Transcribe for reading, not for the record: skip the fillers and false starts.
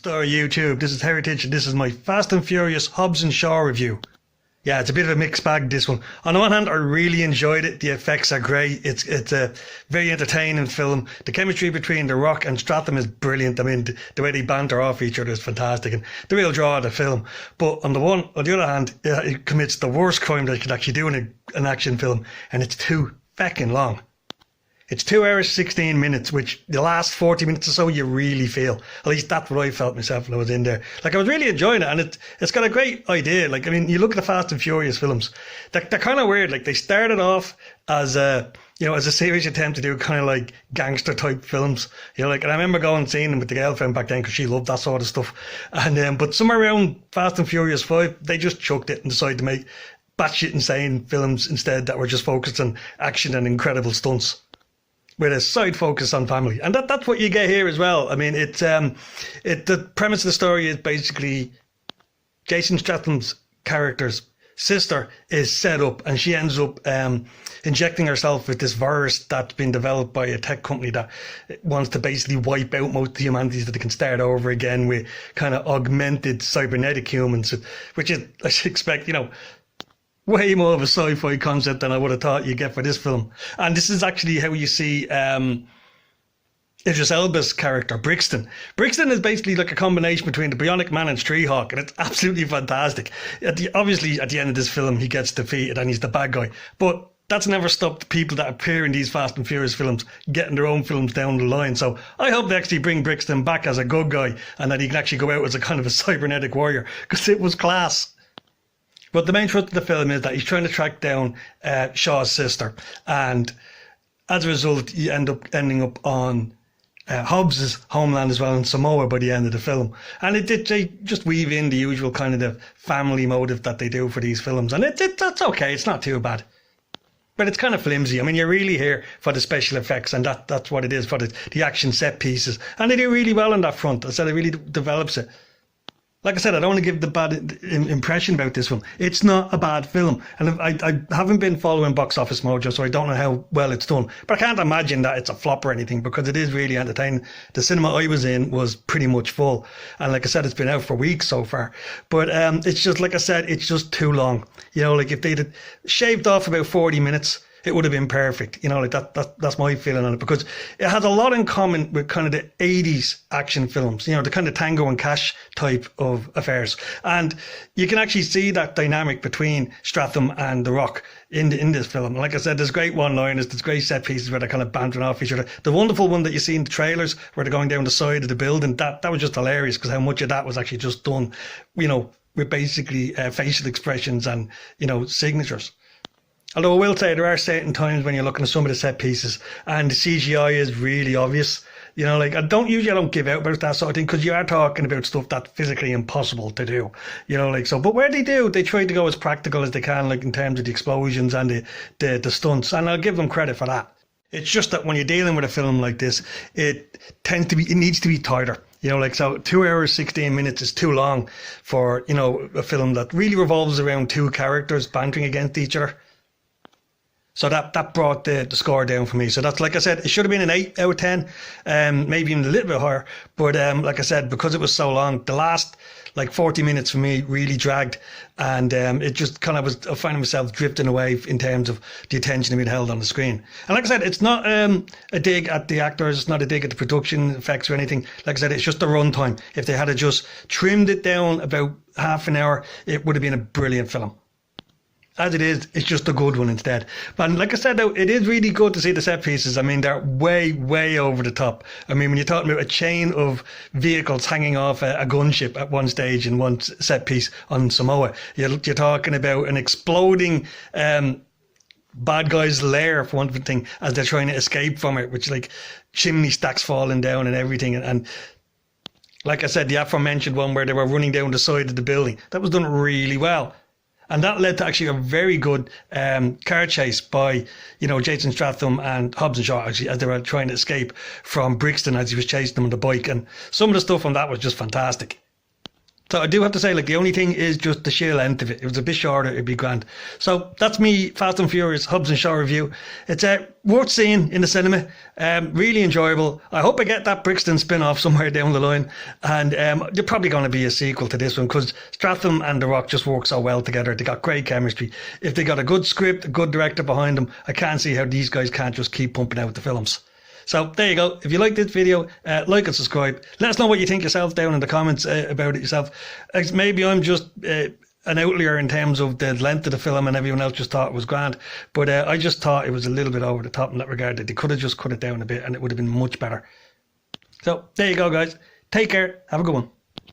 Star YouTube, this is Heritage and this is my Fast and Furious Hobbs and Shaw review. Yeah, it's a bit of a mixed bag, this one. On the one hand, I really enjoyed it. The effects are great. It's a very entertaining film. The chemistry between The Rock and Stratham is brilliant. I mean, the way they banter off each other is fantastic, and the real draw of the film. But on the other hand, it commits the worst crime that you could actually do in an action film, and it's too feckin' long. It's 2 hours, 16 minutes, which the last 40 minutes or so you really feel. At least that's what I felt myself when I was in there. Like, I was really enjoying it, and it's got a great idea. Like, I mean, you look at the Fast and Furious films, they're kind of weird. Like, they started off as a serious attempt to do kind of like gangster type films. And I remember going and seeing them with the girlfriend back then because she loved that sort of stuff. And but somewhere around Fast and Furious 5, they just chucked it and decided to make batshit insane films instead that were just focused on action and incredible stunts, with a side focus on family. And that's what you get here as well. I mean, the premise of the story is basically Jason Statham's character's sister is set up, and she ends up injecting herself with this virus that's been developed by a tech company that wants to basically wipe out most of humanity so that they can start over again with kind of augmented cybernetic humans, which is, I should expect, way more of a sci-fi concept than I would have thought you'd get for this film. And this is actually how you see Idris Elba's character, Brixton. Brixton is basically like a combination between the Bionic Man and Treehawk, and it's absolutely fantastic. Obviously, at the end of this film, he gets defeated and he's the bad guy. But that's never stopped people that appear in these Fast and Furious films getting their own films down the line. So I hope they actually bring Brixton back as a good guy and that he can actually go out as a kind of a cybernetic warrior, because it was class. But the main thrust of the film is that he's trying to track down Shaw's sister, and as a result, you ending up on Hobbs' homeland as well, in Samoa, by the end of the film. And they just weave in the usual kind of the family motive that they do for these films, and that's okay. It's not too bad, but it's kind of flimsy. I mean, you're really here for the special effects, and that's what it is, for the action set pieces, and they do really well on that front. I said it really develops it. Like I said, I don't want to give the bad impression about this one. It's not a bad film. And I haven't been following Box Office Mojo, so I don't know how well it's done. But I can't imagine that it's a flop or anything, because it is really entertaining. The cinema I was in was pretty much full. And like I said, it's been out for weeks so far. But it's just, like I said, it's just too long. Like if they'd shaved off about 40 minutes, it would have been perfect. That's my feeling on it, because it has a lot in common with kind of the 80s action films, the kind of Tango and Cash type of affairs. And you can actually see that dynamic between Stratham and The Rock in this film. And like I said, there's great one-liners, there's great set pieces where they're kind of bantering off each other. The wonderful one that you see in the trailers where they're going down the side of the building, that was just hilarious, because how much of that was actually just done, with basically facial expressions and, signatures. Although I will say there are certain times when you're looking at some of the set pieces and the CGI is really obvious. I don't give out about that sort of thing, because you are talking about stuff that's physically impossible to do. But where they do, they try to go as practical as they can, like in terms of the explosions and the stunts, and I'll give them credit for that. It's just that when you're dealing with a film like this, it needs to be tighter. So 2 hours, 16 minutes is too long for, a film that really revolves around two characters bantering against each other. So that brought the score down for me. So that's, like I said, it should have been an 8 out of 10, maybe even a little bit higher. But like I said, because it was so long, the last 40 minutes for me really dragged, and it just kind of I finding myself drifting away in terms of the attention being held on the screen. And like I said, it's not a dig at the actors, it's not a dig at the production effects or anything. Like I said, it's just the runtime. If they had just trimmed it down about half an hour, it would have been a brilliant film. As it is, it's just a good one instead. But like I said, though, it is really good to see the set pieces. I mean, they're way, way over the top. I mean, when you're talking about a chain of vehicles hanging off a gunship at one stage in one set piece on Samoa, you're talking about an exploding bad guy's lair, for one thing, as they're trying to escape from it, which chimney stacks falling down and everything. And like I said, the aforementioned one where they were running down the side of the building, that was done really well. And that led to actually a very good car chase by, Jason Stratham and Hobbs and Shaw, actually, as they were trying to escape from Brixton as he was chasing them on the bike. And some of the stuff on that was just fantastic. So I do have to say, like, the only thing is just the sheer length of it. It was a bit shorter, it'd be grand. So that's me, Fast and Furious Hobbs and Shaw review. It's worth seeing in the cinema. Really enjoyable. I hope I get that Brixton spin-off somewhere down the line. And there's probably going to be a sequel to this one because Stratham and The Rock just work so well together. They got great chemistry. If they got a good script, a good director behind them, I can't see how these guys can't just keep pumping out the films. So there you go. If you like this video, like and subscribe. Let us know what you think yourself down in the comments about it yourself. Maybe I'm just an outlier in terms of the length of the film and everyone else just thought it was grand. But I just thought it was a little bit over the top in that regard. That they could have just cut it down a bit and it would have been much better. So there you go, guys. Take care. Have a good one.